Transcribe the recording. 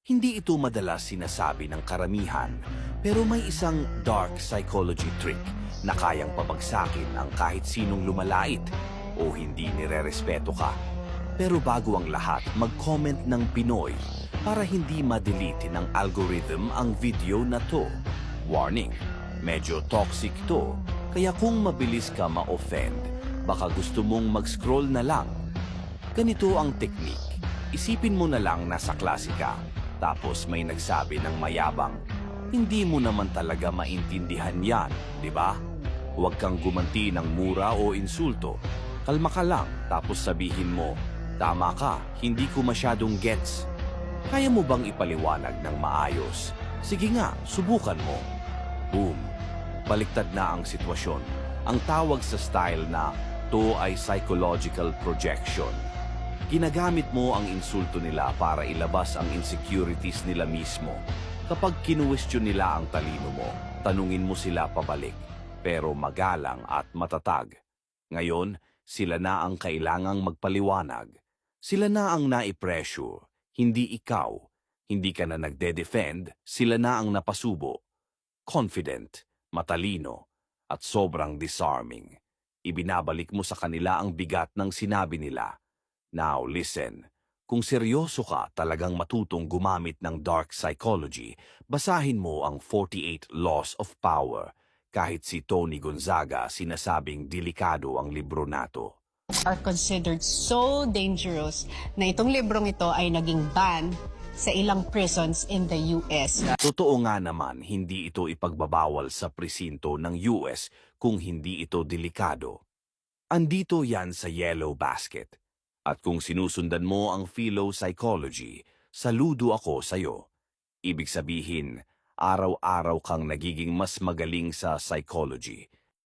Hindi ito madalas sinasabi ng karamihan, pero may isang dark psychology trick na kayang pabagsakin ang kahit sinong lumalait o hindi nirerespeto ka. Pero bago ang lahat, mag-comment ng Pinoy para hindi ma-delete ng algorithm ang video na to. Warning, medyo toxic to, kaya kung mabilis ka ma-offend, baka gusto mong mag-scroll na lang. Ganito ang technique. Isipin mo na lang nasa klase ka, tapos may nagsabi ng mayabang, hindi mo naman talaga maintindihan yan, di ba? Huwag kang gumanti ng mura o insulto. Kalma ka lang, tapos sabihin mo, tama ka, hindi ko masyadong gets. Kaya mo bang ipaliwanag ng maayos? Sige nga, subukan mo. Boom! Baliktad na ang sitwasyon. Ang tawag sa style na to ay psychological projection. Ginagamit mo ang insulto nila para ilabas ang insecurities nila mismo. Kapag kinuwestiyon nila ang talino mo, tanungin mo sila pabalik, pero magalang at matatag. Ngayon, sila na ang kailangang magpaliwanag. Sila na ang naipressure, hindi ikaw. Hindi ka na nagde-defend, sila na ang napasubo. Confident, matalino, at sobrang disarming. Ibinabalik mo sa kanila ang bigat ng sinabi nila. Now listen, kung seryoso ka talagang matutong gumamit ng dark psychology, basahin mo ang 48 Laws of Power. Kahit si Tony Gonzaga sinasabing delikado ang libro nato. Are considered so dangerous na itong librong ito ay naging ban sa ilang prisons in the US. Totoo nga naman, hindi ito ipagbabawal sa presinto ng US kung hindi ito delikado. Andito yan sa yellow basket. At kung sinusundan mo ang philo-psychology, saludo ako sa'yo. Ibig sabihin, araw-araw kang nagiging mas magaling sa psychology.